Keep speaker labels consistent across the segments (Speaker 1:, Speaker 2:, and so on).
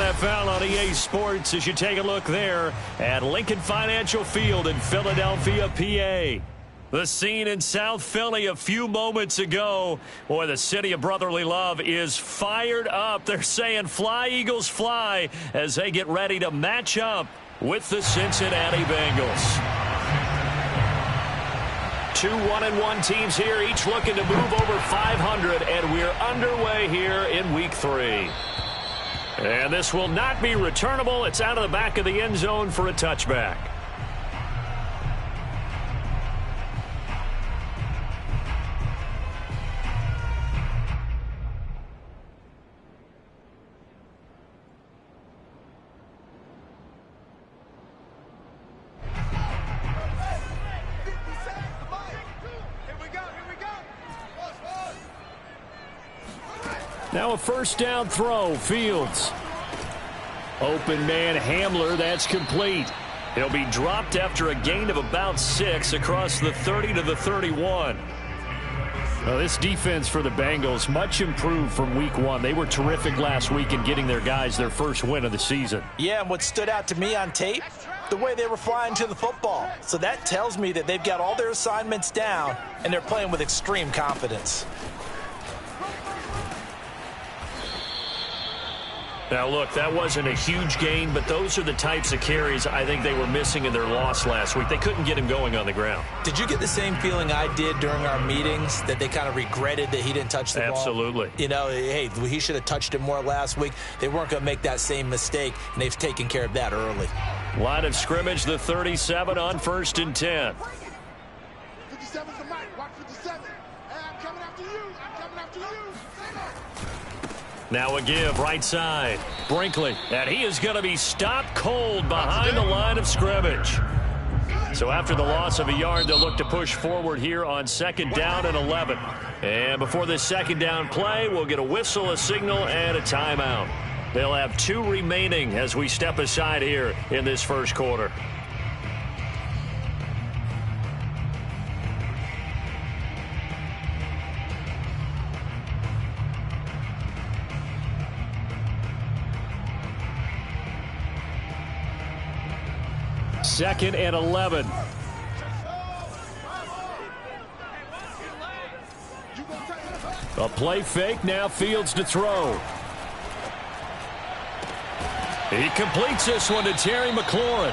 Speaker 1: NFL on EA Sports as you take a look there at Lincoln Financial Field in Philadelphia, PA. The scene in South Philly a few moments ago. Boy, the city of brotherly love is fired up. They're saying fly, Eagles, fly as they get ready to match up with the Cincinnati Bengals. Two 1-1 teams here, each looking to move over 500, and we're underway here in Week 3. And this will not be returnable. It's out of the back of the end zone for a touchback. Now a first down throw, Fields. Open man Hamler, that's complete. He'll be dropped after a gain of about 6 across the 30 to the 31. Well, this defense for the Bengals, much improved from Week 1. They were terrific last week in getting their guys their first win of the season.
Speaker 2: Yeah, and what stood out to me on tape, the way they were flying to the football. So that tells me that they've got all their assignments down, and they're playing with extreme confidence.
Speaker 1: Now, look, that wasn't a huge gain, but those are the types of carries I think they were missing in their loss last week. They couldn't get him going on the ground.
Speaker 2: Did you get the same feeling I did during our meetings, that they kind of regretted that he didn't touch the ball?
Speaker 1: Absolutely.
Speaker 2: You know, hey, he should have touched it more last week. They weren't going to make that same mistake, and they've taken care of that early.
Speaker 1: Line of scrimmage, the 37 on 1st and 10.
Speaker 3: 57's the mic. Watch 57. Hey, I'm coming after you. I'm coming after you.
Speaker 1: Now a give, right side. Brinkley, and he is going to be stopped cold behind the line of scrimmage. So after the loss of a yard, they'll look to push forward here on 2nd down and 11. And before this 2nd down play, we'll get a whistle, a signal, and a timeout. They'll have 2 remaining as we step aside here in this first quarter. Second and 11. A play fake, now Fields to throw. He completes this one to Terry McLaurin.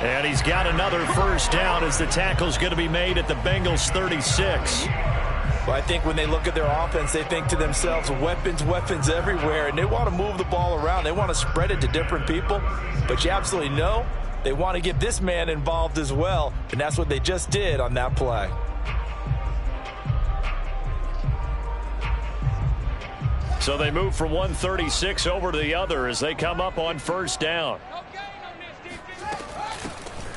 Speaker 1: And he's got another first down as the tackle's going to be made at the Bengals 36.
Speaker 2: Well, I think when they look at their offense, they think to themselves, weapons, weapons everywhere, and they want to move the ball around. They want to spread it to different people, but you absolutely know they want to get this man involved as well, and that's what they just did on that play.
Speaker 1: So they move from 136 over to the other as they come up on first down.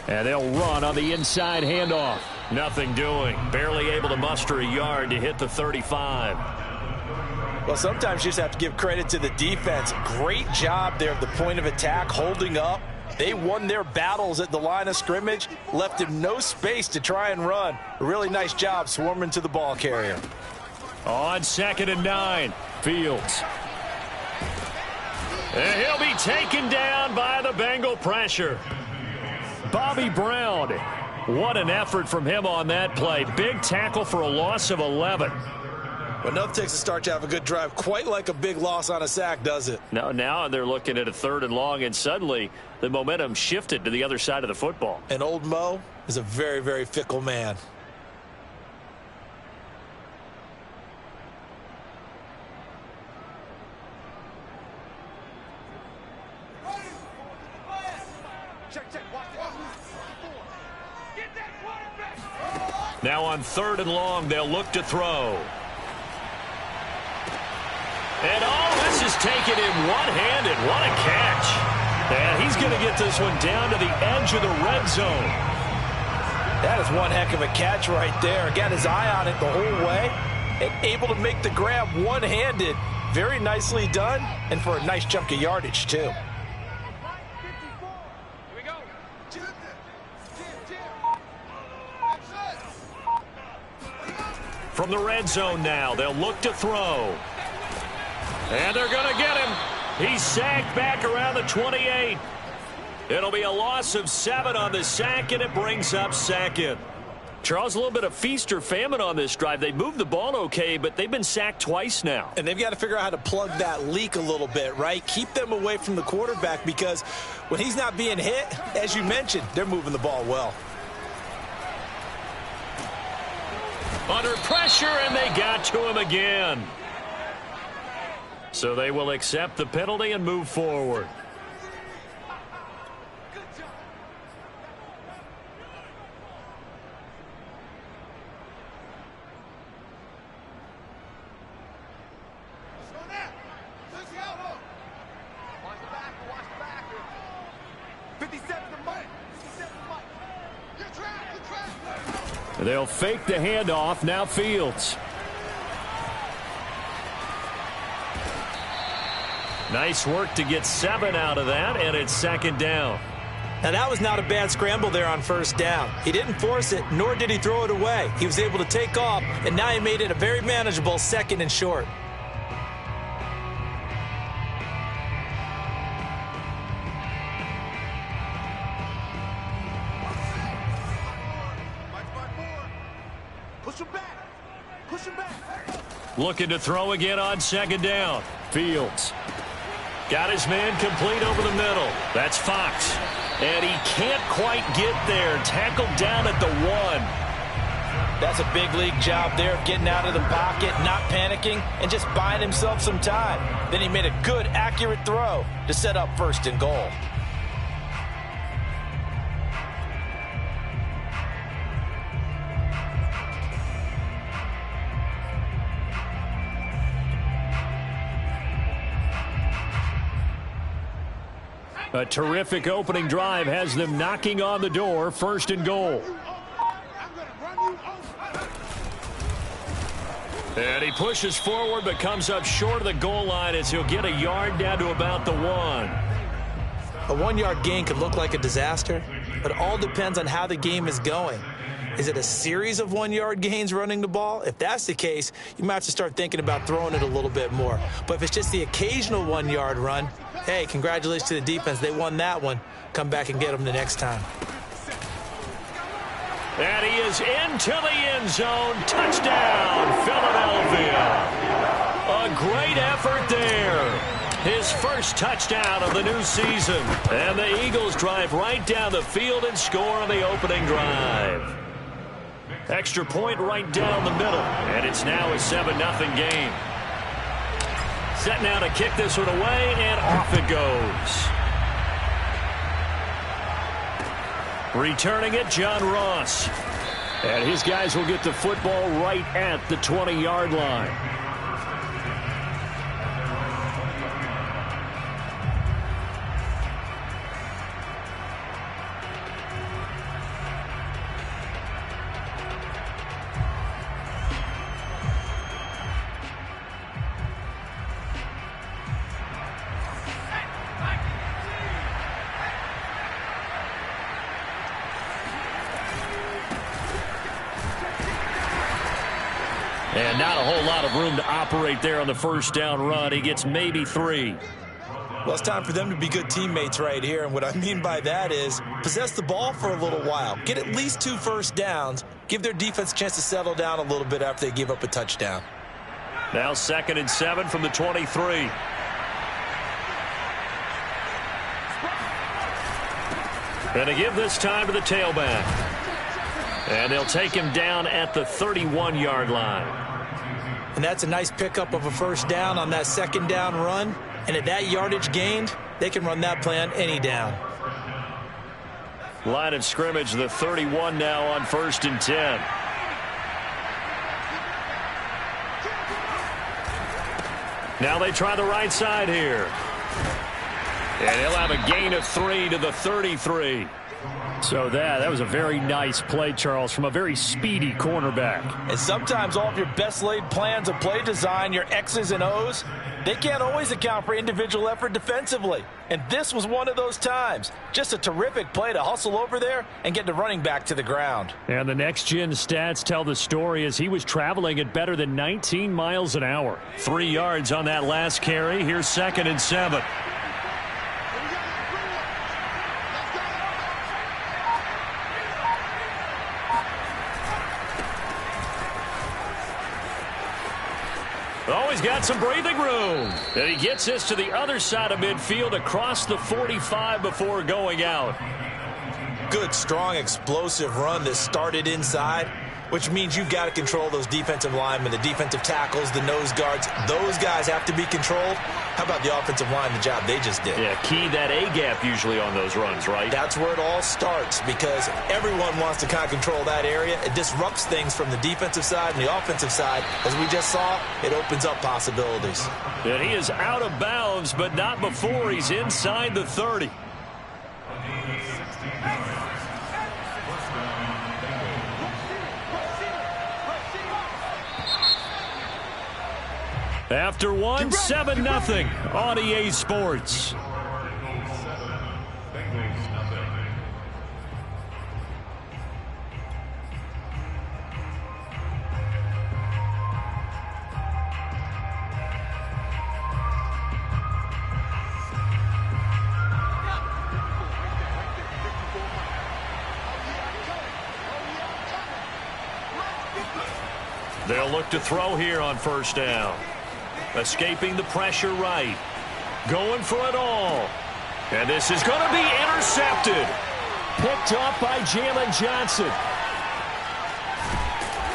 Speaker 1: And they'll run on the inside handoff. Nothing doing. Barely able to muster a yard to hit the 35.
Speaker 2: Well, sometimes you just have to give credit to the defense. Great job there at the point of attack, holding up. They won their battles at the line of scrimmage, left him no space to try and run. A really nice job swarming to the ball carrier.
Speaker 1: On 2nd and 9, Fields. And he'll be taken down by the Bengal pressure. Bobby Brown. What an effort from him on that play. Big tackle for a loss of 11.
Speaker 2: Well, nothing takes a start to have a good drive quite like a big loss on a sack, does it?
Speaker 1: No, now they're looking at a 3rd and long, and suddenly the momentum shifted to the other side of the football.
Speaker 2: And old Mo is a very, very fickle man.
Speaker 1: Now on 3rd and long, they'll look to throw. And this is taken in one-handed. What a catch. And he's going to get this one down to the edge of the red zone.
Speaker 2: That is one heck of a catch right there. Got his eye on it the whole way and able to make the grab one-handed. Very nicely done, and for a nice chunk of yardage, too.
Speaker 1: From the red zone now, they'll look to throw. And they're going to get him. He's sacked back around the 28. It'll be a loss of 7 on the sack, and it brings up second. Charles, a little bit of feast or famine on this drive. They moved the ball okay, but they've been sacked twice now.
Speaker 2: And they've got to figure out how to plug that leak a little bit, right? Keep them away from the quarterback, because when he's not being hit, as you mentioned, they're moving the ball well.
Speaker 1: Under pressure, and they got to him again. So they will accept the penalty and move forward. They'll fake the handoff. Now Fields. Nice work to get 7 out of that, and it's second down.
Speaker 2: Now, that was not a bad scramble there on first down. He didn't force it, nor did he throw it away. He was able to take off, and now he made it a very manageable second and short.
Speaker 1: Looking to throw again on second down. Fields. Got his man complete over the middle. That's Fox. And he can't quite get there. Tackled down at the 1.
Speaker 2: That's a big league job there of getting out of the pocket, not panicking, and just buying himself some time. Then he made a good, accurate throw to set up first and goal.
Speaker 1: A terrific opening drive has them knocking on the door. First and goal. And he pushes forward but comes up short of the goal line as he'll get a yard down to about the 1.
Speaker 2: A 1-yard gain could look like a disaster, but it all depends on how the game is going. Is it a series of 1-yard gains running the ball? If that's the case, you might have to start thinking about throwing it a little bit more. But if it's just the occasional 1-yard run, hey, congratulations to the defense. They won that one. Come back and get them the next time.
Speaker 1: And he is into the end zone. Touchdown, Philadelphia. A great effort there. His first touchdown of the new season. And the Eagles drive right down the field and score on the opening drive. Extra point right down the middle. And it's now a 7-0 game. Set now to kick this one away, and off it goes. Returning it, John Ross. And his guys will get the football right at the 20-yard line. And not a whole lot of room to operate there on the first down run. He gets maybe 3.
Speaker 2: Well, it's time for them to be good teammates right here. And what I mean by that is possess the ball for a little while. Get at least 2 first downs. Give their defense a chance to settle down a little bit after they give up a touchdown.
Speaker 1: Now 2nd and 7 from the 23. And to give this time to the tailback. And they'll take him down at the 31-yard line.
Speaker 2: And that's a nice pickup of a first down on that second down run. And at that yardage gained, they can run that play on any down.
Speaker 1: Line of scrimmage, the 31 now on 1st and 10. Now they try the right side here. And he'll have a gain of 3 to the 33. So that was a very nice play, Charles, from a very speedy cornerback.
Speaker 2: And sometimes all of your best laid plans of play design, your X's and O's, they can't always account for individual effort defensively. And this was one of those times. Just a terrific play to hustle over there and get the running back to the ground.
Speaker 1: And the next-gen stats tell the story as he was traveling at better than 19 miles an hour. 3 yards on that last carry. Here's 2nd and 7. Oh, he's got some breathing room. And he gets this to the other side of midfield across the 45 before going out.
Speaker 2: Good, strong, explosive run that started inside, which means you've got to control those defensive linemen, the defensive tackles, the nose guards. Those guys have to be controlled. How about the offensive line, the job they just did?
Speaker 1: Yeah, key that A-gap usually on those runs, right?
Speaker 2: That's where it all starts because everyone wants to kind of control that area. It disrupts things from the defensive side and the offensive side. As we just saw, it opens up possibilities.
Speaker 1: And he is out of bounds, but not before he's inside the 30. After one, 7-0 on EA Sports. They'll look to throw here on 1st down. Escaping the pressure right. Going for it all. And this is going to be intercepted. Picked off by Jalen Johnson.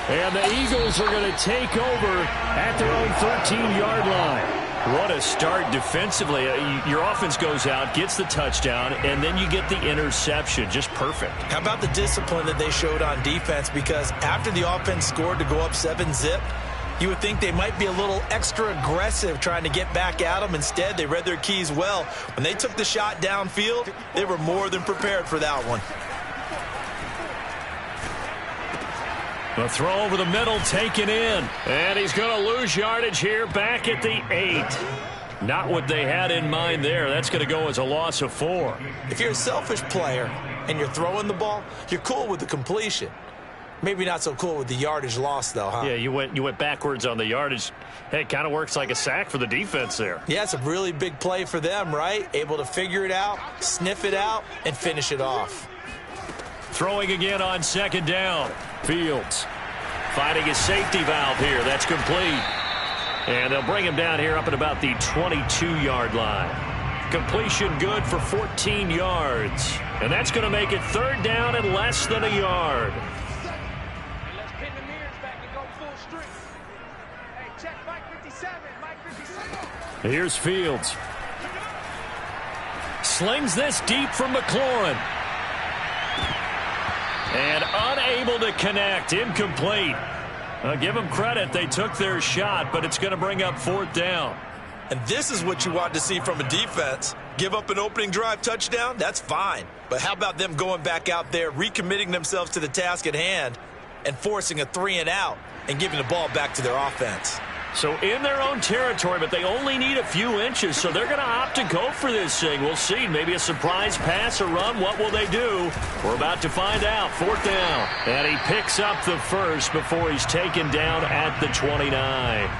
Speaker 1: And the Eagles are going to take over at their own 13-yard line. What a start defensively. Your offense goes out, gets the touchdown, and then you get the interception. Just perfect.
Speaker 2: How about the discipline that they showed on defense? Because after the offense scored to go up 7-zip, you would think they might be a little extra aggressive trying to get back at them. Instead, they read their keys well. When they took the shot downfield, they were more than prepared for that one.
Speaker 1: A throw over the middle taken in. And he's going to lose yardage here back at the 8. Not what they had in mind there. That's going to go as a loss of 4.
Speaker 2: If you're a selfish player and you're throwing the ball, you're cool with the completion. Maybe not so cool with the yardage loss, though, huh?
Speaker 1: Yeah, you went backwards on the yardage. Hey, it kind of works like a sack for the defense there.
Speaker 2: Yeah, it's a really big play for them, right? Able to figure it out, sniff it out, and finish it off.
Speaker 1: Throwing again on 2nd down. Fields finding his safety valve here. That's complete. And they'll bring him down here up at about the 22-yard line. Completion good for 14 yards. And that's going to make it 3rd down and less than a yard. Here's Fields. Slings this deep from McLaurin. And unable to connect. Incomplete. Give them credit. They took their shot, but it's going to bring up 4th down.
Speaker 2: And this is what you want to see from a defense. Give up an opening drive touchdown, that's fine. But how about them going back out there, recommitting themselves to the task at hand, and forcing a 3-and-out and giving the ball back to their offense.
Speaker 1: So in their own territory, but they only need a few inches, so they're going to opt to go for this thing. We'll see. Maybe a surprise pass or run. What will they do? We're about to find out. 4th down. And he picks up the first before he's taken down at the 29.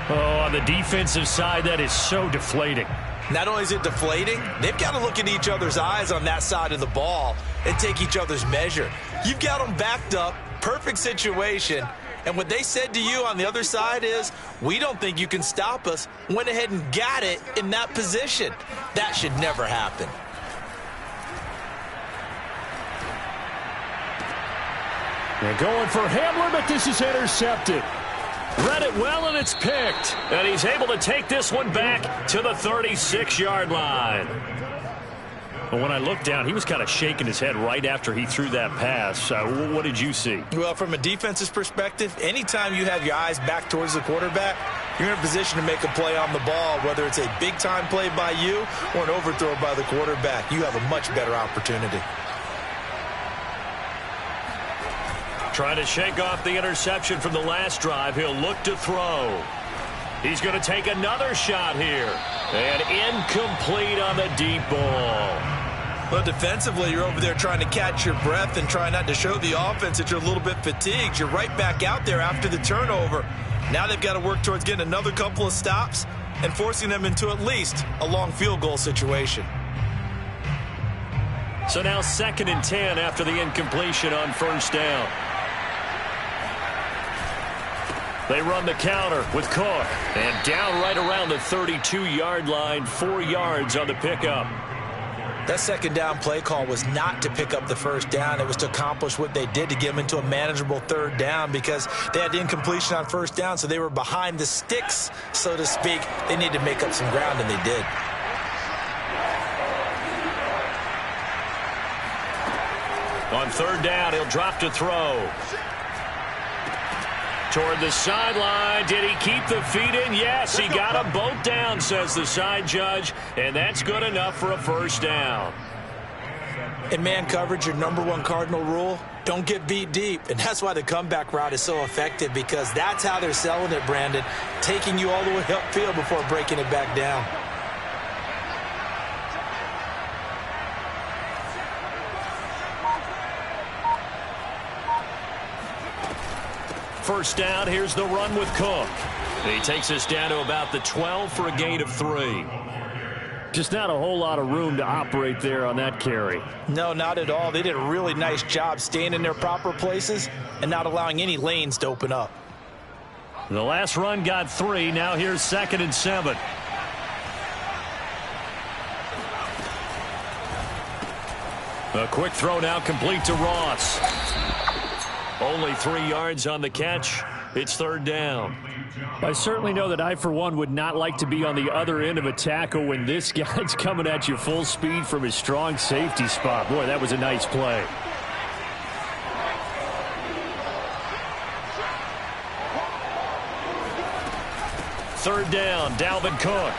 Speaker 1: Oh, on the defensive side, that is so deflating.
Speaker 2: Not only is it deflating, they've got to look in each other's eyes on that side of the ball and take each other's measure. You've got them backed up, perfect situation. And what they said to you on the other side is, we don't think you can stop us. Went ahead and got it in that position. That should never happen.
Speaker 1: They're going for Hamler, but this is intercepted. Read it well, and it's picked. And he's able to take this one back to the 36-yard line. But when I looked down, he was kind of shaking his head right after he threw that pass. What did you see?
Speaker 2: Well, from a defense's perspective, anytime you have your eyes back towards the quarterback, you're in a position to make a play on the ball, whether it's a big-time play by you or an overthrow by the quarterback. You have a much better opportunity.
Speaker 1: Trying to shake off the interception from the last drive. He'll look to throw. He's going to take another shot here. And incomplete on the deep ball.
Speaker 2: Well, defensively, you're over there trying to catch your breath and try not to show the offense that you're a little bit fatigued. You're right back out there after the turnover. Now they've got to work towards getting another couple of stops and forcing them into at least a long field goal situation.
Speaker 1: So now 2nd and 10 after the incompletion on first down. They run the counter with Cook. And down right around the 32-yard line, 4 yards on the pickup.
Speaker 2: That second down play call was not to pick up the first down. It was to accomplish what they did to get them into a manageable 3rd down because they had incompletion on first down, so they were behind the sticks, so to speak. They needed to make up some ground, and they did.
Speaker 1: On 3rd down, he'll drop to throw. Toward the sideline. Did he keep the feet in? Yes, he got them both down, says the side judge, and that's good enough for a first down.
Speaker 2: In man coverage, your #1 cardinal rule, don't get beat deep. And that's why the comeback route is so effective, because that's how they're selling it, Brandon, taking you all the way upfield before breaking it back down.
Speaker 1: First down, here's the run with Cook. He takes us down to about the 12 for a gain of 3. Just not a whole lot of room to operate there on that carry.
Speaker 2: No, not at all. They did a really nice job staying in their proper places and not allowing any lanes to open up.
Speaker 1: The last run got 3. Now here's 2nd and 7. A quick throw now complete to Ross. Only 3 yards on the catch. It's 3rd down. I certainly know that I, for one, would not like to be on the other end of a tackle when this guy's coming at you full speed from his strong safety spot. Boy, that was a nice play. Third down, Dalvin Cook.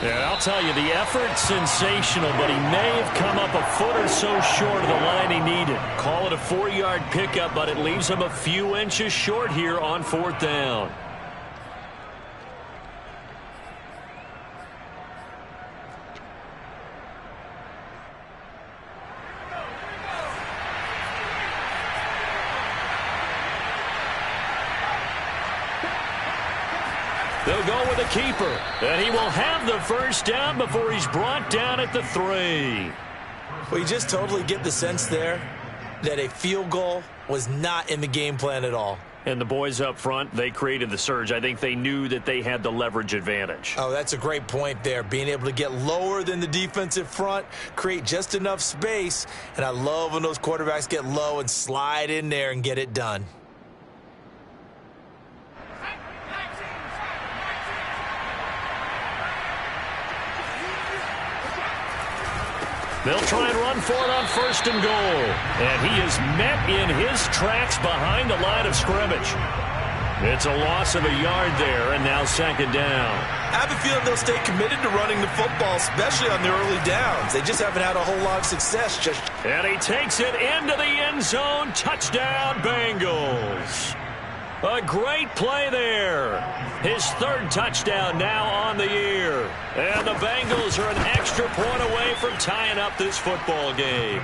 Speaker 1: Yeah, I'll tell you, the effort's sensational, but he may have come up a foot or so short of the line he needed. Call it a 4-yard pickup, but it leaves him a few inches short here on 4th down. They'll go with a keeper, and he will have the first down before he's brought down at the 3.
Speaker 2: Well, you just totally get the sense there that a field goal was not in the game plan at all.
Speaker 1: And the boys up front, they created the surge. I think they knew that they had the leverage advantage.
Speaker 2: Oh, that's a great point there. Being able to get lower than the defensive front, create just enough space. And I love when those quarterbacks get low and slide in there and get it done.
Speaker 1: They'll try and run for it on 1st and goal. And he is met in his tracks behind the line of scrimmage. It's a loss of a yard there, and now 2nd down.
Speaker 2: I have a feeling they'll stay committed to running the football, especially on their early downs. They just haven't had a whole lot of success.
Speaker 1: And he takes it into the end zone. Touchdown, Bengals. A great play there. His 3rd touchdown now on the year. And the Bengals are an extra point away from tying up this football game.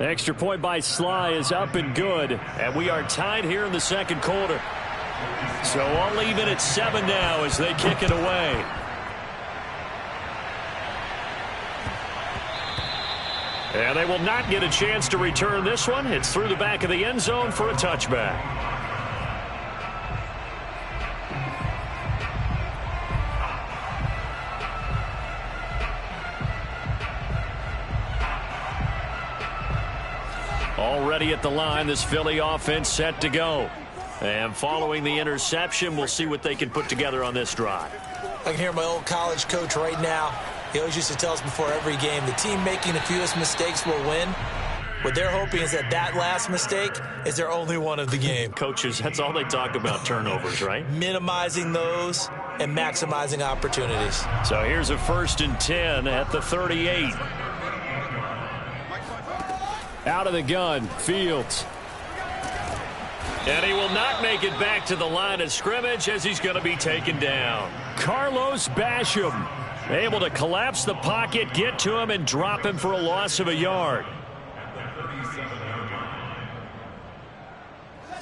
Speaker 1: Extra point by Sly is up and good. And we are tied here in the 2nd quarter. So I'll leave it at 7 now as they kick it away. And they will not get a chance to return this one. It's through the back of the end zone for a touchback. Already at the line, this Philly offense set to go. And following the interception, we'll see what they can put together on this drive.
Speaker 2: I can hear my old college coach right now. He always used to tell us before every game, the team making the fewest mistakes will win. What they're hoping is that that last mistake is their only one of the game.
Speaker 1: Coaches, that's all they talk about, turnovers, right?
Speaker 2: Minimizing those and maximizing opportunities.
Speaker 1: So here's a 1st and 10 at the 38. Out of the gun, Fields. And he will not make it back to the line of scrimmage as he's going to be taken down. Carlos Basham able to collapse the pocket, get to him, and drop him for a loss of a yard.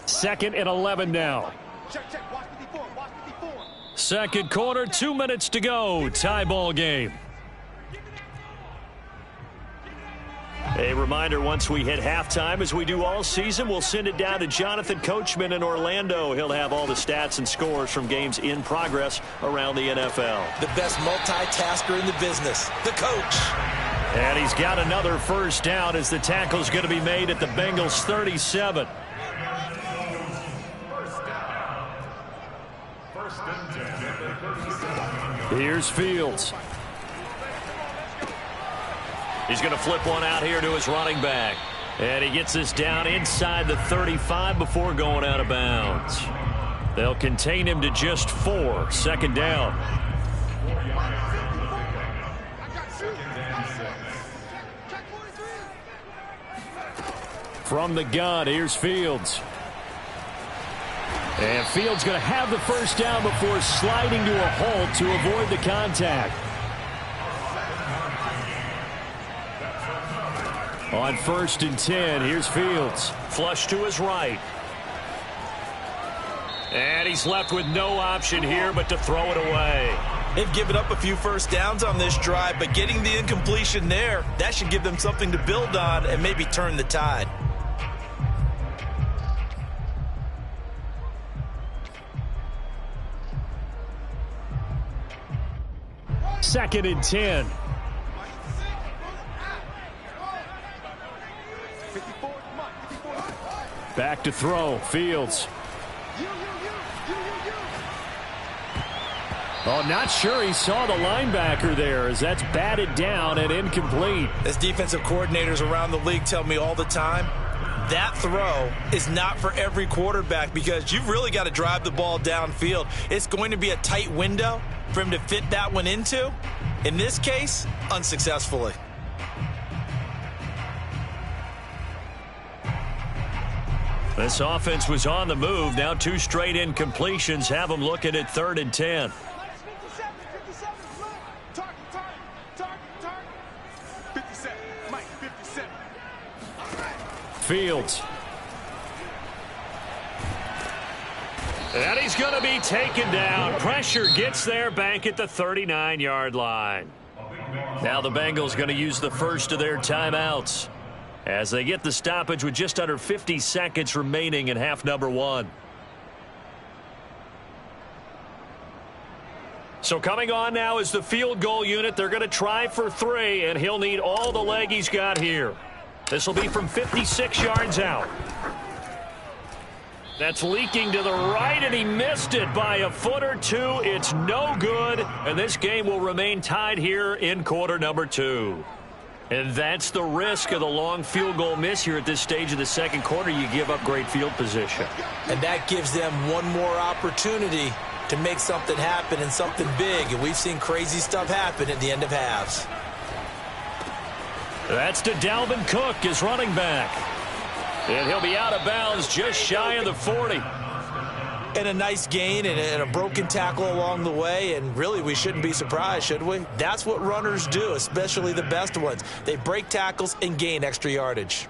Speaker 1: 2nd and 11 now. Second quarter, 2 minutes to go. Tie ball game. A reminder, once we hit halftime, as we do all season, we'll send it down to Jonathan Coachman in Orlando. He'll have all the stats and scores from games in progress around the NFL.
Speaker 2: The best multitasker in the business, the coach.
Speaker 1: And he's got another first down as the tackle's going to be made at the Bengals 37. Here's Fields. He's going to flip one out here to his running back. And he gets this down inside the 35 before going out of bounds. They'll contain him to just 4. Second down. From the gun, here's Fields. And Fields going to have the first down before sliding to a halt to avoid the contact. On 1st and 10, here's Fields. Flush to his right. And he's left with no option here but to throw it away.
Speaker 2: They've given up a few first downs on this drive, but getting the incompletion there, that should give them something to build on and maybe turn the tide.
Speaker 1: Second and 10. Back to throw, Fields. Oh, not sure he saw the linebacker there as that's batted down and incomplete.
Speaker 2: As defensive coordinators around the league tell me all the time, that throw is not for every quarterback because you've really got to drive the ball downfield. It's going to be a tight window for him to fit that one into. In this case, unsuccessfully.
Speaker 1: This offense was on the move. Now 2 straight incompletions have them looking at 3rd and 10. Fields. And he's going to be taken down. Pressure gets there back at the 39-yard line. Now the Bengals going to use the first of their timeouts as they get the stoppage with just under 50 seconds remaining in half number 1. So coming on now is the field goal unit. They're going to try for 3, and he'll need all the leg he's got here. This will be from 56 yards out. That's leaking to the right, and he missed it by a foot or 2. It's no good, and this game will remain tied here in quarter number 2. And that's the risk of the long field goal miss here at this stage of the second quarter. You give up great field position.
Speaker 2: And that gives them one more opportunity to make something happen and something big. And we've seen crazy stuff happen at the end of halves.
Speaker 1: That's to Dalvin Cook, his running back. And he'll be out of bounds just shy of the 40.
Speaker 2: And a nice gain and a broken tackle along the way. And really, we shouldn't be surprised, should we? That's what runners do, especially the best ones. They break tackles and gain extra yardage.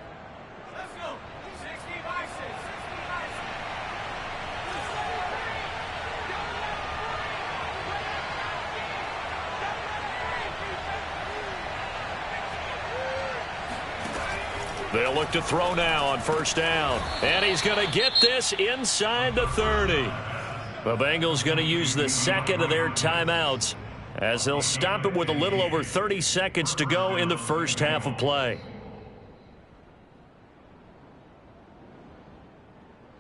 Speaker 1: They'll look to throw now on first down. And he's going to get this inside the 30. The Bengals going to use the second of their timeouts as they'll stop it with a little over 30 seconds to go in the first half of play.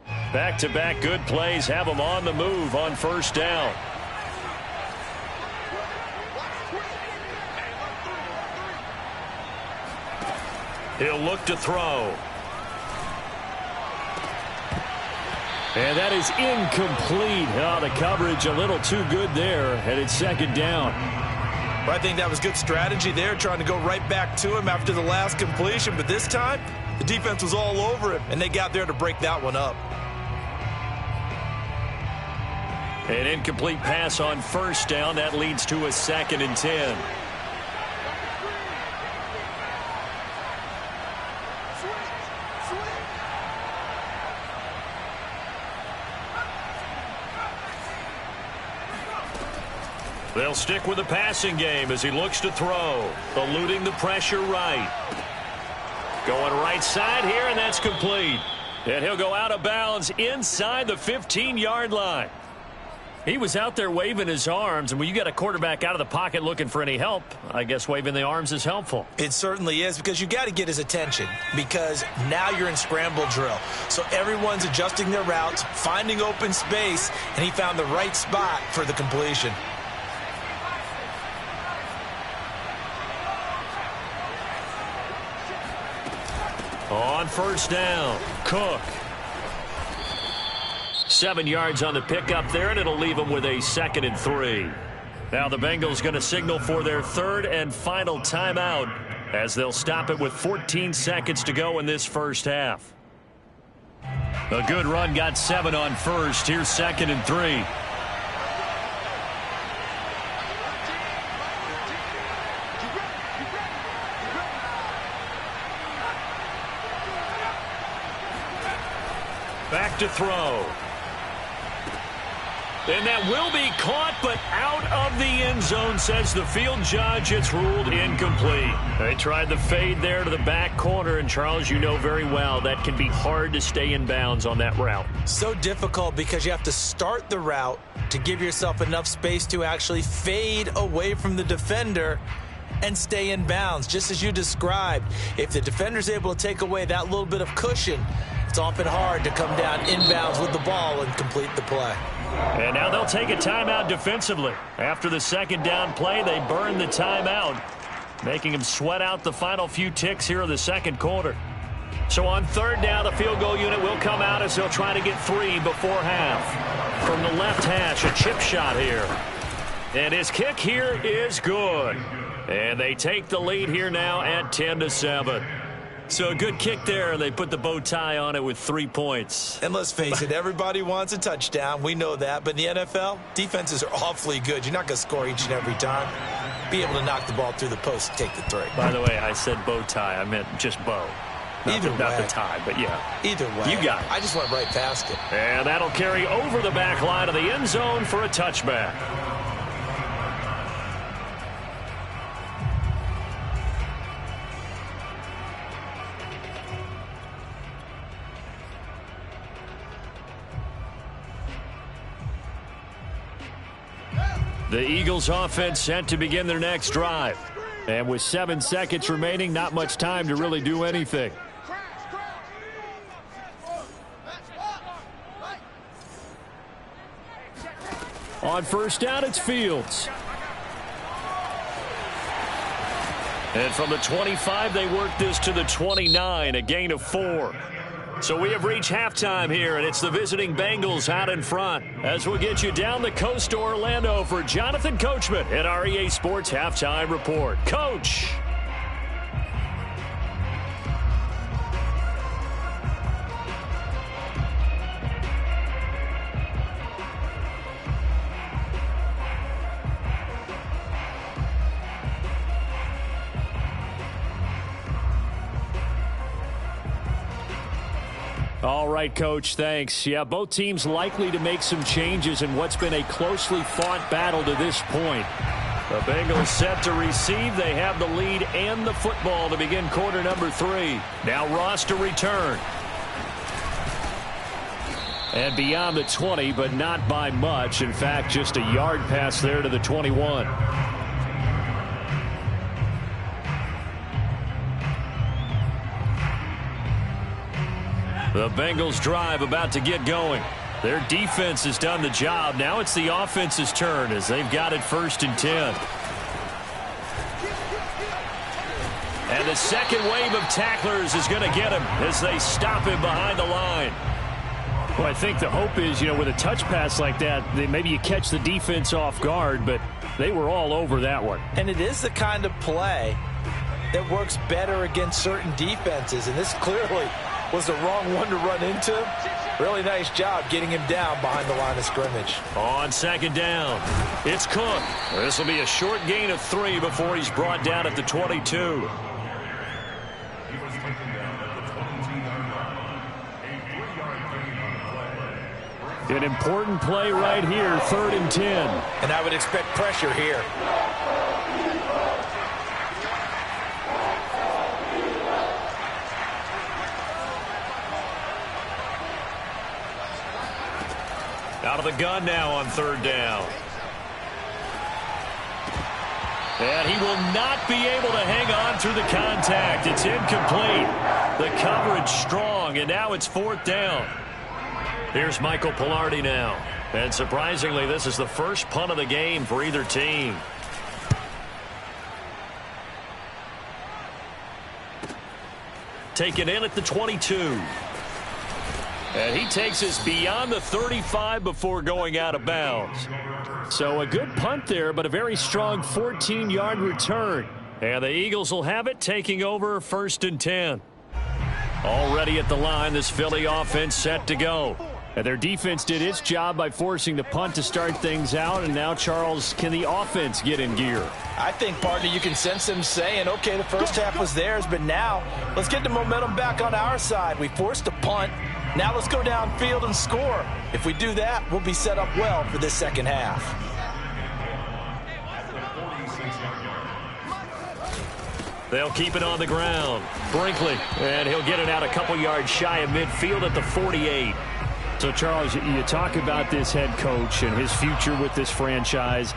Speaker 1: Back-to-back good plays have them on the move on first down. He'll look to throw. And that is incomplete. Oh, the coverage a little too good there, and it's second down.
Speaker 2: Well, I think that was good strategy there, trying to go right back to him after the last completion. But this time, the defense was all over him, and they got there to break that one up.
Speaker 1: An incomplete pass on first down. That leads to a 2nd and 10. They'll stick with the passing game as he looks to throw. Eluding the pressure right. Going right side here, and that's complete. And he'll go out of bounds inside the 15-yard line. He was out there waving his arms, and when you got a quarterback out of the pocket looking for any help, I guess waving the arms is helpful.
Speaker 2: It certainly is, because you got to get his attention, because now you're in scramble drill. So everyone's adjusting their routes, finding open space, and he found the right spot for the completion.
Speaker 1: On first down, Cook. 7 yards on the pickup there, and it'll leave them with a 2nd and 3. Now the Bengals going to signal for their 3rd and final timeout as they'll stop it with 14 seconds to go in this first half. A good run, got 7 on first. Here's 2nd and 3. Back to throw. And that will be caught, but out of the end zone, says the field judge. It's ruled incomplete. They tried the fade there to the back corner, and Charles, you know very well that can be hard to stay in bounds on that route.
Speaker 2: So difficult because you have to start the route to give yourself enough space to actually fade away from the defender and stay in bounds, just as you described. If the defender's able to take away that little bit of cushion, it's often hard to come down inbounds with the ball and complete the play.
Speaker 1: And now they'll take a timeout defensively. After the second down play, they burn the timeout, making them sweat out the final few ticks here in the second quarter. So on third down, the field goal unit will come out as they'll try to get 3 before half. From the left hash, a chip shot here. And his kick here is good. And they take the lead here now at 10-7. So a good kick there. They put the bow tie on it with 3 points.
Speaker 2: And let's face it, everybody wants a touchdown. We know that. But in the NFL, defenses are awfully good. You're not going to score each and every time. Be able to knock the ball through the post and take the 3.
Speaker 1: By the way, I said bow tie. I meant just bow. Not the tie, but yeah.
Speaker 2: Either way.
Speaker 1: You got it.
Speaker 2: I just went right past it.
Speaker 1: And that'll carry over the back line of the end zone for a touchback. The Eagles offense set to begin their next drive. And with 7 seconds remaining, not much time to really do anything. On first down, it's Fields. And from the 25, they work this to the 29, a gain of 4. So we have reached halftime here, and it's the visiting Bengals out in front. As we'll get you down the coast to Orlando for Jonathan Coachman at our EA Sports Halftime Report. Coach. All right, Coach, thanks. Yeah, both teams likely to make some changes in what's been a closely fought battle to this point. The Bengals set to receive. They have the lead and the football to begin quarter number 3. Now Ross to return. And beyond the 20, but not by much. In fact, just a yard pass there to the 21. The Bengals drive about to get going. Their defense has done the job. Now it's the offense's turn as they've got it 1st and 10. And the second wave of tacklers is going to get him as they stop him behind the line.
Speaker 4: Well, I think the hope is, with a touch pass like that, maybe you catch the defense off guard, but they were all over that one.
Speaker 2: And it is the kind of play that works better against certain defenses, and this clearly was the wrong one to run into. Really nice job getting him down behind the line of scrimmage.
Speaker 1: On second down, it's Cook. This will be a short gain of 3 before he's brought down at the 22.
Speaker 4: An important play right here, 3rd and 10.
Speaker 2: And I would expect pressure here.
Speaker 1: Out of the gun now on 3rd down. And he will not be able to hang on through the contact. It's incomplete. The coverage strong, and now it's 4th down. Here's Michael Palardy now. And surprisingly, this is the first punt of the game for either team. Taken in at the 22. And he takes us beyond the 35 before going out of bounds.
Speaker 4: So a good punt there, but a very strong 14-yard return.
Speaker 1: And the Eagles will have it, taking over 1st and 10. Already at the line, this Philly offense set to go.
Speaker 4: And their defense did its job by forcing the punt to start things out. And now, Charles, can the offense get in gear?
Speaker 2: I think, partner, you can sense them saying, okay, the first half was theirs, but now let's get the momentum back on our side. We forced a punt. Now let's go downfield and score. If we do that, we'll be set up well for this second half.
Speaker 1: They'll keep it on the ground. Brinkley, and he'll get it out a couple yards shy of midfield at the 48.
Speaker 4: So, Charles, you talk about this head coach and his future with this franchise.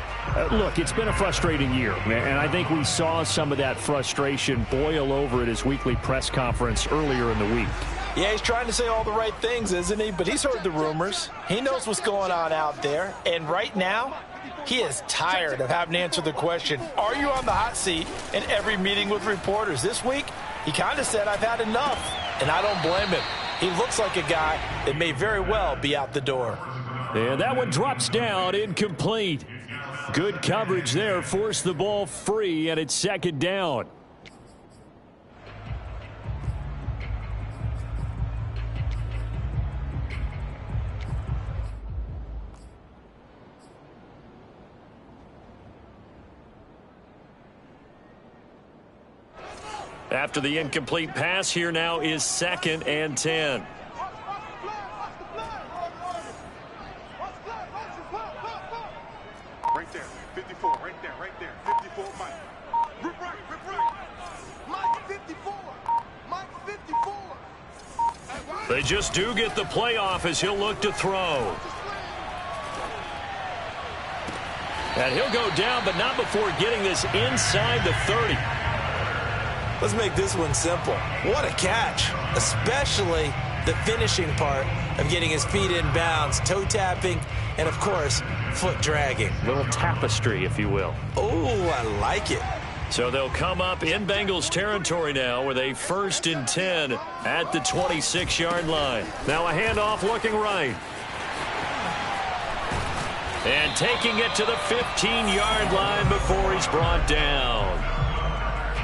Speaker 4: Look, it's been a frustrating year, and I think we saw some of that frustration boil over at his weekly press conference earlier in the week.
Speaker 2: Yeah, he's trying to say all the right things, isn't he? But he's heard the rumors. He knows what's going on out there. And right now, he is tired of having to answer the question, are you on the hot seat in every meeting with reporters? This week, he kind of said, I've had enough. And I don't blame him. He looks like a guy that may very well be out the door.
Speaker 1: And that one drops down, incomplete. Good coverage there, forced the ball free, and it's 2nd down. After the incomplete pass, here now is 2nd and 10.
Speaker 3: Right there, 54, right there, 54, Mike. Rip right. Mike 54, Mike 54.
Speaker 1: They just do get the playoff as he'll look to throw. And he'll go down, but not before getting this inside the 30.
Speaker 2: Let's make this one simple. What a catch, especially the finishing part of getting his feet in bounds, toe tapping, and, of course, foot dragging.
Speaker 1: Little tapestry, if you will.
Speaker 2: Oh, I like it.
Speaker 1: So they'll come up in Bengals territory now with a 1st and 10 at the 26-yard line. Now a handoff looking right. And taking it to the 15-yard line before he's brought down.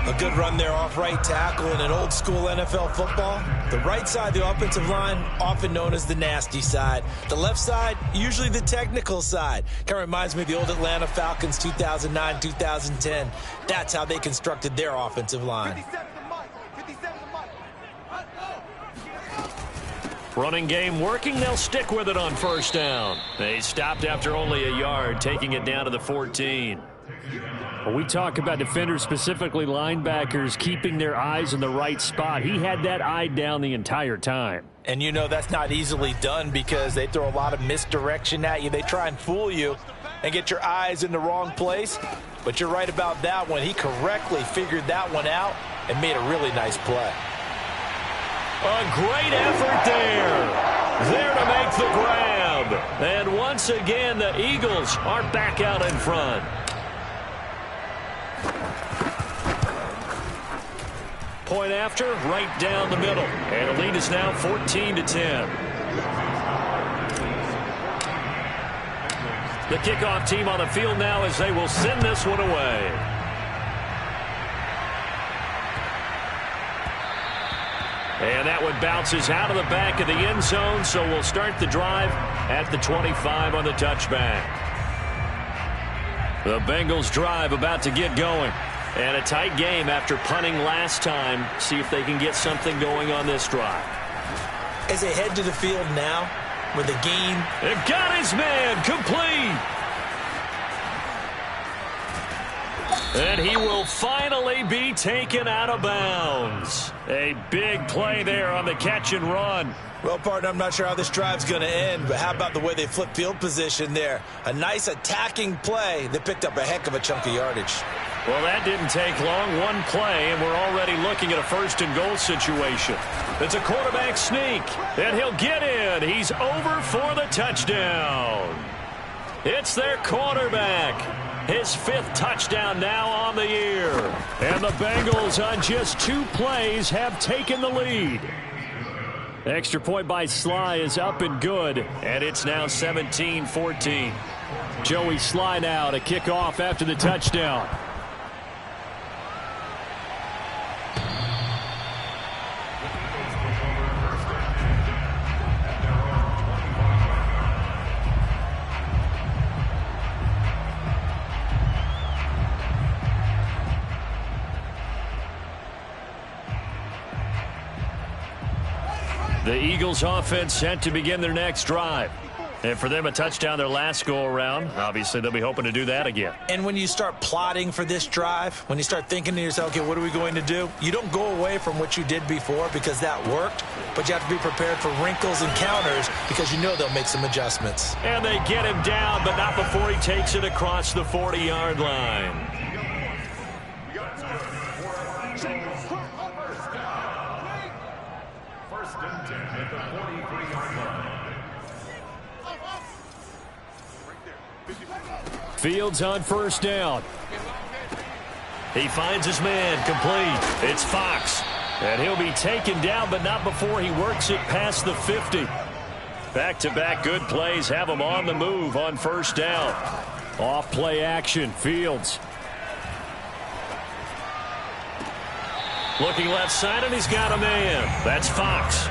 Speaker 2: A good run there off right tackle in an old school NFL football. The right side of the offensive line, often known as the nasty side. The left side, usually the technical side. Kind of reminds me of the old Atlanta Falcons 2009-2010. That's how they constructed their offensive line.
Speaker 1: Running game working. They'll stick with it on 1st down. They stopped after only a yard, taking it down to the 14.
Speaker 4: When we talk about defenders, specifically linebackers, keeping their eyes in the right spot, he had that eye down the entire time.
Speaker 2: And you know that's not easily done because they throw a lot of misdirection at you. They try and fool you and get your eyes in the wrong place. But you're right about that one. He correctly figured that one out and made a really nice play.
Speaker 1: A great effort there. There to make the grab. And once again, the Eagles are back out in front. point after, right down the middle. And the lead is now 14-10. The kickoff team on the field now as they will send this one away. And that one bounces out of the back of the end zone, so we'll start the drive at the 25 on the touchback. The Bengals drive about to get going. And a tight game after punting last time. See if they can get something going on this drive.
Speaker 2: As they head to the field now with a gain.
Speaker 1: They've got his man complete. And he will finally be taken out of bounds. A big play there on the catch and run.
Speaker 2: Well, partner, I'm not sure how this drive's going to end, but how about the way they flip field position there? A nice attacking play that picked up a heck of a chunk of yardage.
Speaker 1: Well, that didn't take long. One play, and we're already looking at a first-and-goal situation. It's a quarterback sneak, and he'll get in. He's over for the touchdown. It's their quarterback. His 5th touchdown now on the year. And the Bengals on just 2 plays have taken the lead. Extra point by Sly is up and good, and it's now 17-14. Joey Sly now to kick off after the touchdown. The Eagles offense set to begin their next drive. And for them, a touchdown their last go-around. Obviously, they'll be hoping to do that again.
Speaker 2: And when you start plotting for this drive, when you start thinking to yourself, okay, what are we going to do? You don't go away from what you did before because that worked, but you have to be prepared for wrinkles and counters because you know they'll make some adjustments.
Speaker 1: And they get him down, but not before he takes it across the 40-yard line. Fields on first down. He finds his man complete. It's Fox. And he'll be taken down, but not before he works it past the 50. Back-to-back good plays have him on the move on first down. Off play action, Fields. Looking left side, and he's got a man. That's Fox.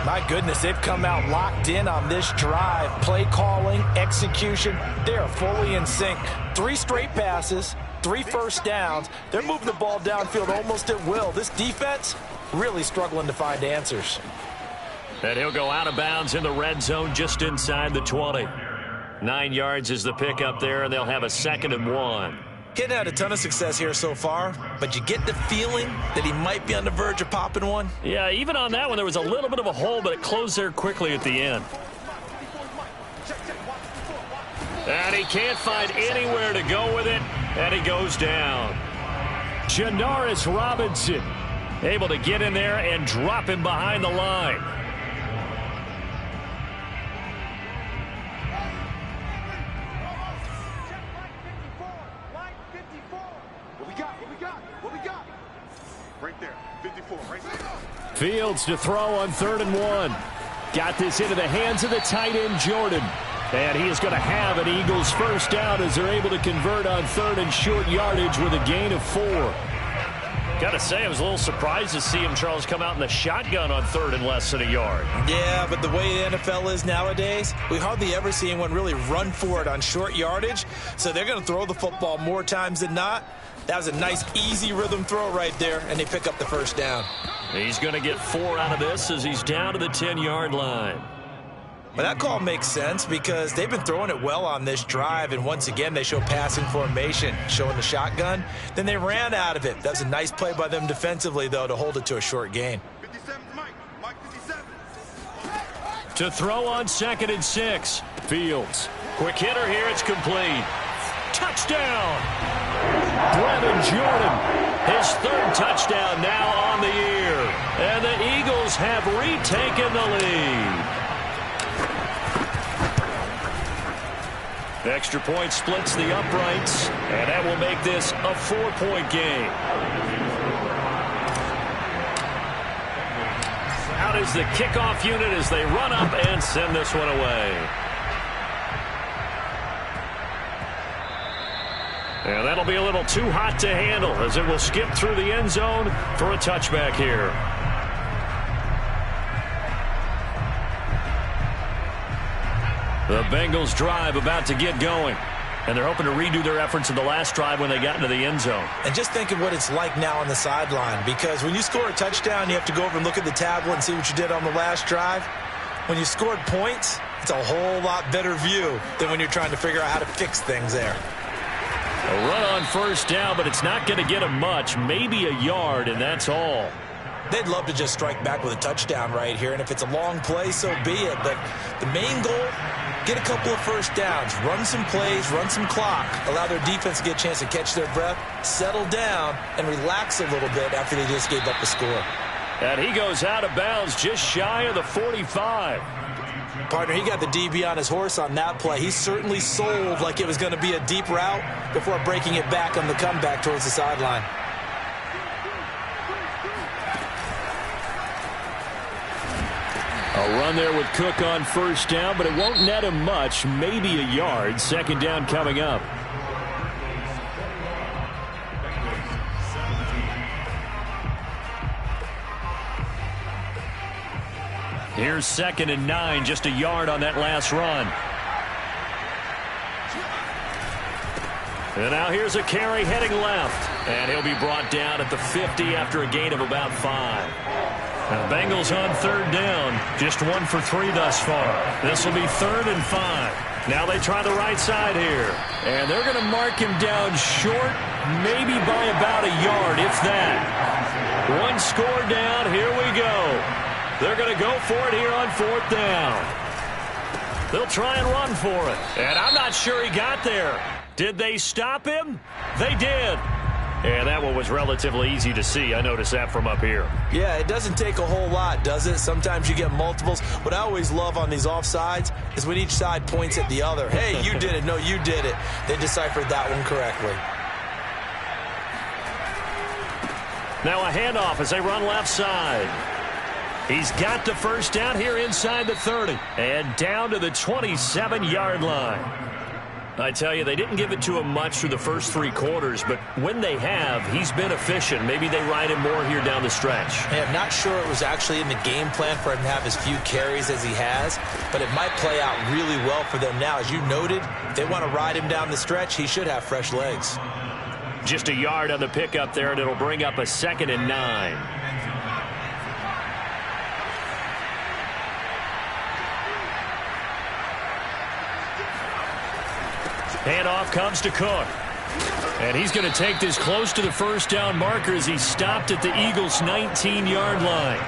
Speaker 2: My goodness, they've come out locked in on this drive. Play calling, execution, they are fully in sync. 3 straight passes, 3 first downs. They're moving the ball downfield almost at will. This defense really struggling to find answers.
Speaker 1: And he'll go out of bounds in the red zone just inside the 20. 9 yards is the pickup there, and they'll have a 2nd and 1.
Speaker 2: Kid had a ton of success here so far, but you get the feeling that he might be on the verge of popping one.
Speaker 1: Yeah, even on that one, there was a little bit of a hole, but it closed there quickly at the end. And he can't find anywhere to go with it, and he goes down. Janaris Robinson able to get in there and drop him behind the line. Fields to throw on 3rd and 1. Got this into the hands of the tight end, Jordan. And he is going to have an Eagles first down as they're able to convert on 3rd and short yardage with a gain of 4. Got to say, I was a little surprised to see him, Charles, come out in the shotgun on 3rd and less than a yard.
Speaker 2: Yeah, but the way the NFL is nowadays, we hardly ever see anyone really run for it on short yardage. So they're going to throw the football more times than not. That was a nice, easy rhythm throw right there, and they pick up the first down.
Speaker 1: He's going to get 4 out of this as he's down to the 10-yard line.
Speaker 2: But that call makes sense because they've been throwing it well on this drive, and once again, they show passing formation, showing the shotgun. Then they ran out of it. That was a nice play by them defensively, though, to hold it to a short gain.
Speaker 3: 57, Mike 57.
Speaker 1: To throw on 2nd and 6. Fields. Quick hitter here. It's complete. Touchdown. Brevin Jordan. His 3rd touchdown now on the year. And the Eagles have retaken the lead. Extra point splits the uprights, and that will make this a 4-point game. is the kickoff unit as they run up and send this one away. And that'll be a little too hot to handle as it will skip through the end zone for a touchback here. The Bengals drive about to get going. And they're hoping to redo their efforts in the last drive when they got into the end zone.
Speaker 2: And just think of what it's like now on the sideline, because when you score a touchdown, you have to go over and look at the tablet and see what you did on the last drive. When you scored points, it's a whole lot better view than when you're trying to figure out how to fix things there.
Speaker 1: A run on first down, but it's not going to get them much, maybe a yard, and that's all.
Speaker 2: They'd love to just strike back with a touchdown right here, and if it's a long play, so be it. But the main goal, get a couple of first downs, run some plays, run some clock, allow their defense to get a chance to catch their breath, settle down, and relax a little bit after they just gave up the score.
Speaker 1: And he goes out of bounds just shy of the 45.
Speaker 2: Partner, he got the DB on his horse on that play. He certainly sold like it was going to be a deep route before breaking it back on the comeback towards the sideline.
Speaker 1: A run there with Cook on first down, but it won't net him much, maybe a yard. Second down coming up. Here's 2nd and 9, just a yard on that last run. And now here's a carry heading left, and he'll be brought down at the 50 after a gain of about 5. Now, Bengals on 3rd down, just 1 for 3 thus far. This will be 3rd and 5. Now they try the right side here, and they're going to mark him down short, maybe by about a yard, if that. 1 score down, here we go. They're going to go for it here on 4th down. They'll try and run for it, and I'm not sure he got there. Did they stop him? They did. And that one was relatively easy to see. I noticed that from up here.
Speaker 2: Yeah, it doesn't take a whole lot, does it? Sometimes you get multiples. What I always love on these offsides is when each side points at the other. Hey, you did it. No, you did it. They deciphered that one correctly.
Speaker 1: Now a handoff as they run left side. He's got the first down here inside the 30. And down to the 27-yard line. I tell you, they didn't give it to him much through the first 3 quarters, but when they have, he's been efficient. Maybe they ride him more here down the stretch.
Speaker 2: Yeah, I'm not sure it was actually in the game plan for him to have as few carries as he has, but it might play out really well for them now. As you noted, if they want to ride him down the stretch, he should have fresh legs.
Speaker 1: Just a yard on the pickup there, and it'll bring up a 2nd and 9. Handoff comes to Cook. And he's going to take this close to the first down marker as he stopped at the Eagles' 19-yard line.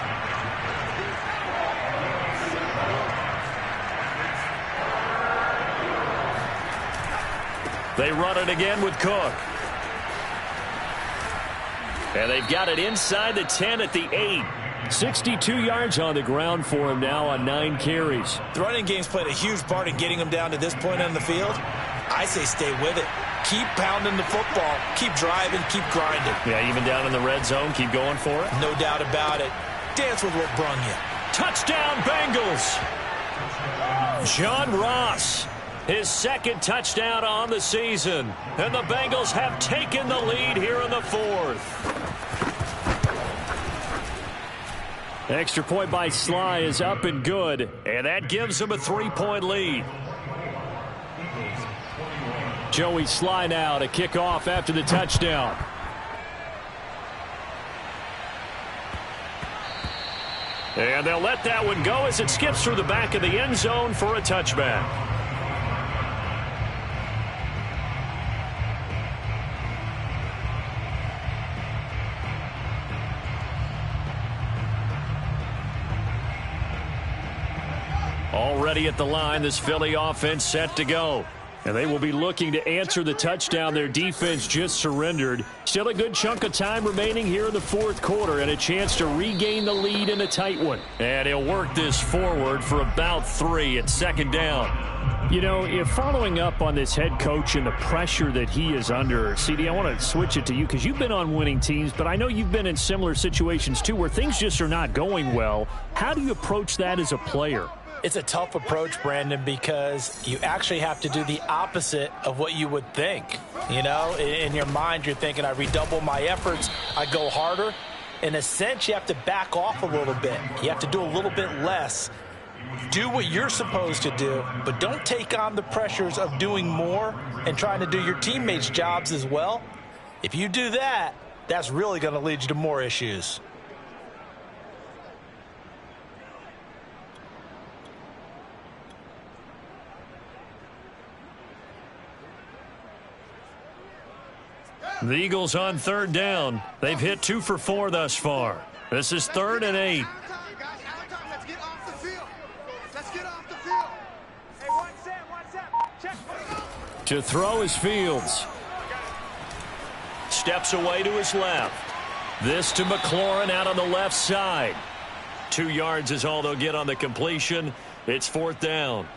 Speaker 1: They run it again with Cook. And they've got it inside the 10 at the 8. 62 yards on the ground for him now on 9 carries.
Speaker 2: The running game's played a huge part in getting him down to this point on the field. I say stay with it. Keep pounding the football. Keep driving. Keep grinding.
Speaker 1: Yeah, even down in the red zone, keep going for it.
Speaker 2: No doubt about it. Dance with what brung you.
Speaker 1: Touchdown, Bengals. John Ross, his 2nd touchdown on the season. And the Bengals have taken the lead here in the 4th. Extra point by Sly is up and good, and that gives them a 3-point lead. Joey Sly now to kick off after the touchdown. And they'll let that one go as it skips through the back of the end zone for a touchback. Already at the line, this Philly offense set to go.
Speaker 4: And they will be looking to answer the touchdown their defense just surrendered. Still a good chunk of time remaining here in the fourth quarter and a chance to regain the lead in a tight one.
Speaker 1: And he'll work this forward for about 3 at second down.
Speaker 4: You know, if following up on this head coach and the pressure that he is under, CD, I want to switch it to you because you've been on winning teams, but I know you've been in similar situations too where things just are not going well. How do you approach that as a player?
Speaker 2: It's a tough approach, Brandon, because you actually have to do the opposite of what you would think. You know, in your mind, you're thinking, I redouble my efforts, I go harder. In a sense, you have to back off a little bit. You have to do a little bit less. Do what you're supposed to do, but don't take on the pressures of doing more and trying to do your teammates' jobs as well. If you do that, that's really going to lead you to more issues.
Speaker 1: The Eagles on third down. They've hit 2 for 4 thus far. This is 3rd and 8. To throw is Fields. Steps away to his left. This to McLaurin out on the left side. 2 yards is all they'll get on the completion. It's 4th down.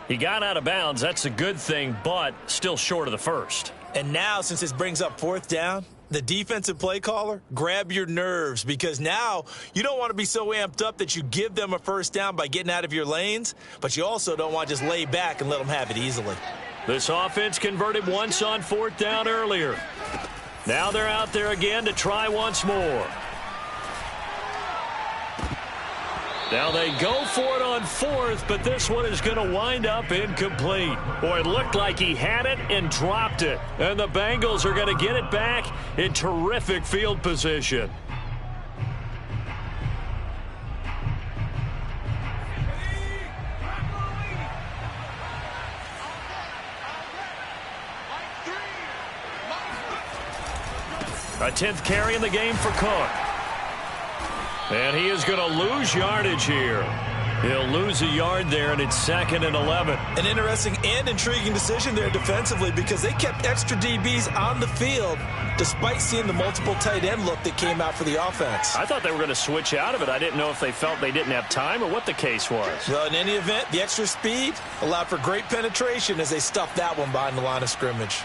Speaker 1: He got out of bounds. That's a good thing, but still short of the first.
Speaker 2: And now, since this brings up 4th down, the defensive play caller, grab your nerves, because now you don't want to be so amped up that you give them a first down by getting out of your lanes, but you also don't want to just lay back and let them have it easily.
Speaker 1: This offense converted once on 4th down earlier. Now they're out there again to try once more. Now they go for it on 4th, but this one is going to wind up incomplete. Boy, it looked like he had it and dropped it. And the Bengals are going to get it back in terrific field position. A 10th carry in the game for Cook. And he is going to lose yardage here. He'll lose a yard there, and it's 2nd and 11.
Speaker 2: An interesting and intriguing decision there defensively because they kept extra DBs on the field despite seeing the multiple tight end look that came out for the offense.
Speaker 1: I thought they were going to switch out of it. I didn't know if they felt they didn't have time or what the case was.
Speaker 2: Well, in any event, the extra speed allowed for great penetration as they stuffed that one behind the line of scrimmage.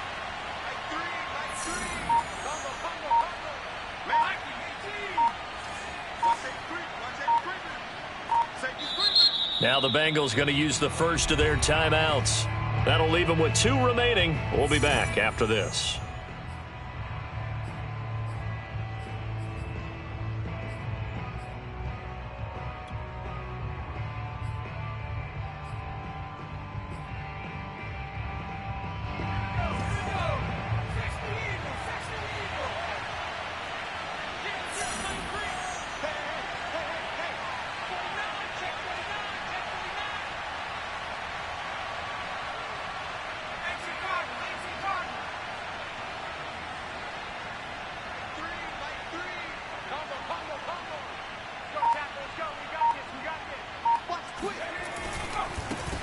Speaker 1: Now the Bengals going to use the first of their timeouts. That'll leave them with 2 remaining. We'll be back after this.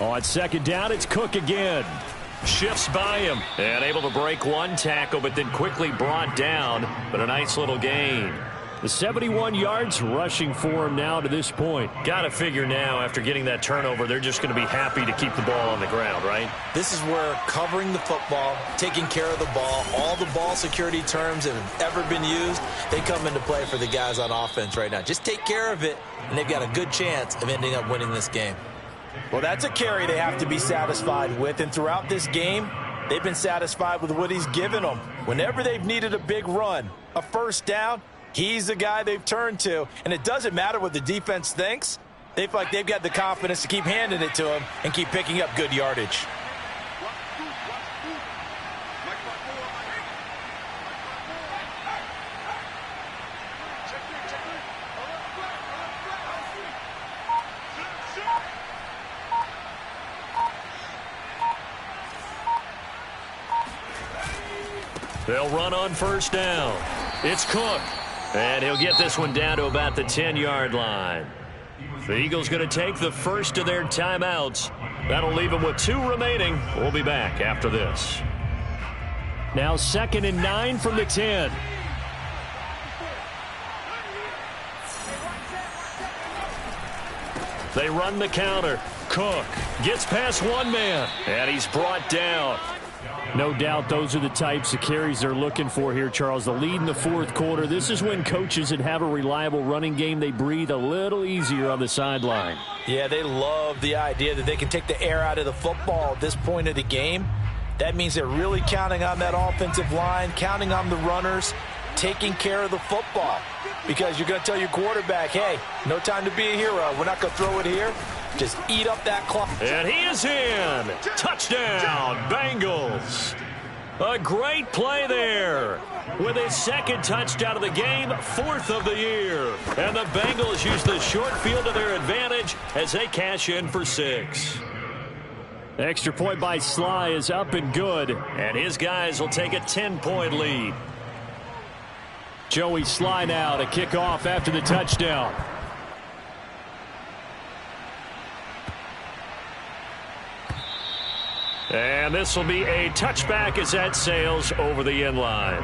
Speaker 1: On 2nd down, it's Cook again. Shifts by him and able to break one tackle, but then quickly brought down. But a nice little gain. The 71 yards rushing for him now to this point. Got to figure now after getting that turnover, they're just going to be happy to keep the ball on the ground, right?
Speaker 2: This is where covering the football, taking care of the ball, all the ball security terms that have ever been used, they come into play for the guys on offense right now. Just take care of it, and they've got a good chance of ending up winning this game. Well, that's a carry they have to be satisfied with, and throughout this game, they've been satisfied with what he's given them. Whenever they've needed a big run, a first down, he's the guy they've turned to, and it doesn't matter what the defense thinks. They feel like they've got the confidence to keep handing it to him and keep picking up good yardage.
Speaker 1: They'll run on first down. It's Cook. And he'll get this one down to about the 10-yard line. The Eagles going to take the first of their timeouts. That'll leave them with 2 remaining. We'll be back after this.
Speaker 4: Now 2nd and 9 from the 10.
Speaker 1: They run the counter. Cook gets past one man, and he's brought down.
Speaker 4: No doubt those are the types of carries they're looking for here, Charles. The lead in the 4th quarter. This is when coaches that have a reliable running game, they breathe a little easier on the sideline.
Speaker 2: Yeah, they love the idea that they can take the air out of the football at this point of the game. That means they're really counting on that offensive line, counting on the runners, taking care of the football. Because you're going to tell your quarterback, hey, no time to be a hero. We're not going to throw it here. Just eat up that clock.
Speaker 1: And he is in. Touchdown, Bengals. A great play there. With his 2nd touchdown of the game, 4th of the year. And the Bengals use the short field to their advantage as they cash in for 6.
Speaker 4: Extra point by Sly is up and good.
Speaker 1: And his guys will take a 10-point lead.
Speaker 4: Joey Sly now to kick off after the touchdown.
Speaker 1: And this will be a touchback as that sails over the end line.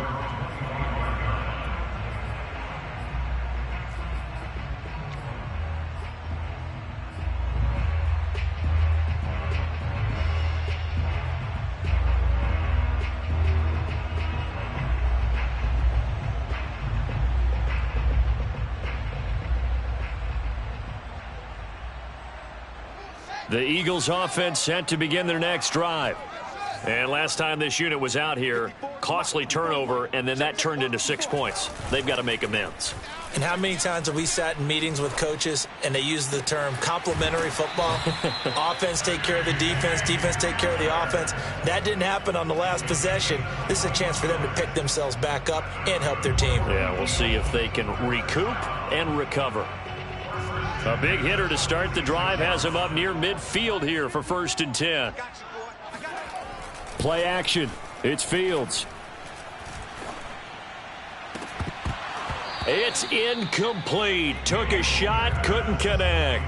Speaker 1: The Eagles offense set to begin their next drive. And last time this unit was out here, costly turnover, and then that turned into 6 points. They've got to make amends.
Speaker 2: And how many times have we sat in meetings with coaches and they use the term complementary football? Offense take care of the defense, defense take care of the offense. That didn't happen on the last possession. This is a chance for them to pick themselves back up and help their team.
Speaker 1: Yeah, we'll see if they can recoup and recover. A big hitter to start the drive has him up near midfield here for 1st and 10.
Speaker 4: Play action. It's Fields.
Speaker 1: It's incomplete. Took a shot, couldn't connect.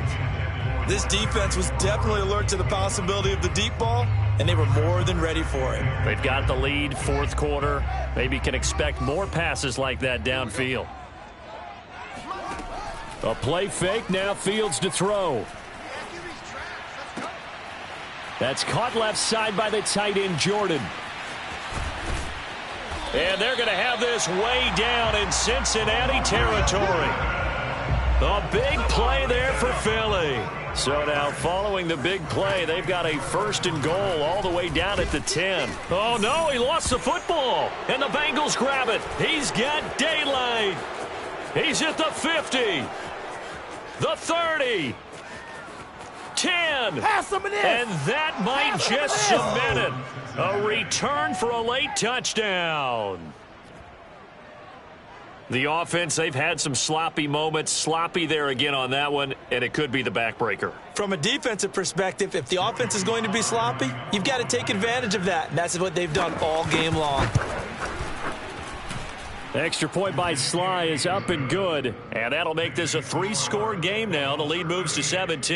Speaker 2: This defense was definitely alert to the possibility of the deep ball, and they were more than ready for it.
Speaker 1: They've got the lead, 4th quarter. Maybe can expect more passes like that downfield.
Speaker 4: A play fake, now Fields to throw. That's caught left side by the tight end, Jordan.
Speaker 1: And they're going to have this way down in Cincinnati territory. A big play there for Philly. So now following the big play, they've got a 1st and goal all the way down at the 10. Oh, no, he lost the football. And the Bengals grab it. He's got daylight. He's at the 50. The 30. 10. And that might just cement it. A return for a late touchdown. The offense, they've had some sloppy moments. Sloppy there again on that one, and it could be the backbreaker.
Speaker 2: From a defensive perspective, if the offense is going to be sloppy, you've got to take advantage of that. And that's what they've done all game long.
Speaker 4: Extra point by Sly is up and good.
Speaker 1: And that'll make this a 3-score game now. The lead moves to 17.